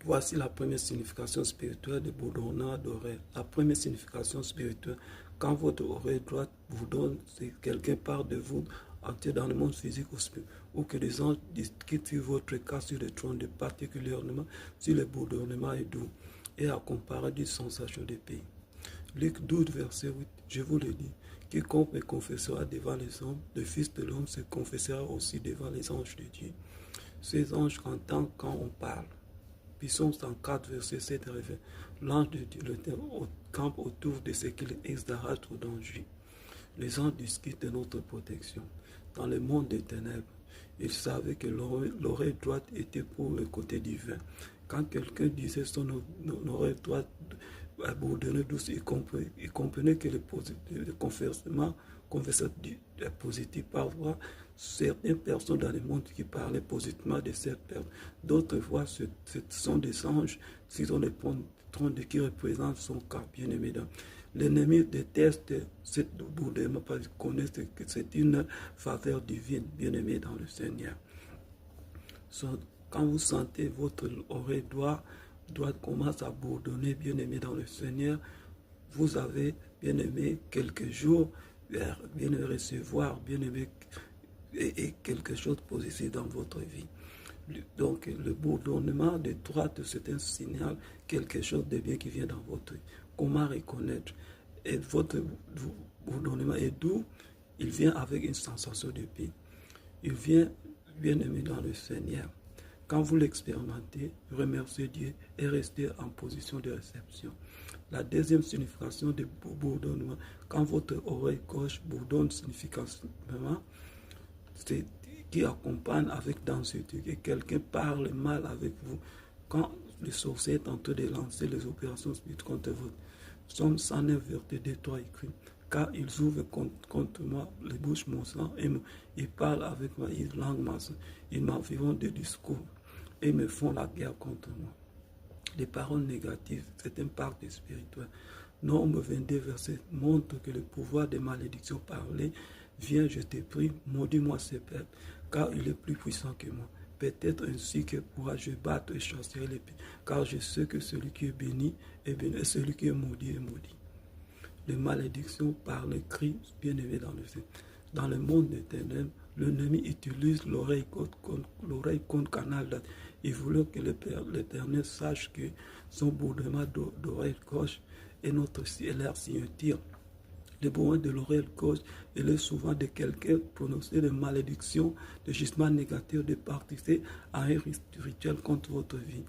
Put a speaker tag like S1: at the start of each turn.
S1: Voici la première signification spirituelle de bourdonnement d'oreille. La première signification spirituelle, quand votre oreille droite bourdonne, c'est quelqu'un part de vous entier dans le monde physique ou que les anges quittent sur votre cas sur le trône, de particulièrement si le bourdonnement est doux et accompagné d'une sensation de paix. Luc 12, verset 8, je vous le dis, quiconque me confessera devant les hommes, le Fils de l'homme se confessera aussi devant les anges de Dieu. Ces anges entendent quand on parle. Psaume 104, verset 7 révèle. L'ange de Dieu campe autour de ce qu'il exarrage au danger. Les anges discutent de notre protection. Dans le monde des ténèbres, ils savaient que l'oreille droite était pour le côté divin. Quand quelqu'un disait son oreille droite bourdonnait douce, il comprenait que le conversation est positif. Parfois, certaines personnes dans le monde qui parlaient positivement de cette personne. D'autres fois, ce sont des anges qui ont le trône de qui représente son cas, bien aimé. L'ennemi déteste cette bourdonnement parce qu'il connaît que c'est une faveur divine, bien aimé dans le Seigneur. Quand vous sentez votre oreille droite commence à bourdonner, bien aimé dans le Seigneur, vous avez, bien aimé, quelques jours, bien aimé recevoir, bien aimé, et quelque chose de positif dans votre vie. Donc, le bourdonnement de droite, c'est un signal, quelque chose de bien qui vient dans votre vie. Comment reconnaître? Et votre bourdonnement est doux, il vient avec une sensation de paix. Il vient, bien aimé dans le Seigneur. Quand vous l'expérimentez, remerciez Dieu et restez en position de réception. La deuxième signification de bourdonnement, quand votre oreille gauche bourdonne significativement, c'est qui accompagne avec densité, que quelqu'un parle mal avec vous. Quand le sorcier est en train de lancer les opérations spirituelles contre vous, Psaume 109, verset 2, 3 écrit, car ils ouvrent contre moi les bouches monstres et ils parlent avec moi, ils languent ma sang, ils m'environnent de discours et me font la guerre contre moi. Les paroles négatives, c'est un pacte spirituel. Nombre 22, verset montre que le pouvoir des malédictions parlées viens, je te prie, maudis-moi ce peuple, car il est plus puissant que moi. Peut-être ainsi que pourra-je battre et chasser les pieds, car je sais que celui qui est béni est béni, et celui qui est maudit est maudit. Les malédictions par le cri, bien aimé dans le Seigneur. Dans le monde des ténèbres, l'ennemi utilise l'oreille comme canal. Il voulait que l'Éternel sache que son bourdonnement d'oreille gauche est leur signature. Le bourdonnement de l'oreille gauche, il est souvent de quelqu'un prononcé de malédiction, de jugement négatif, de participer à un rituel contre votre vie.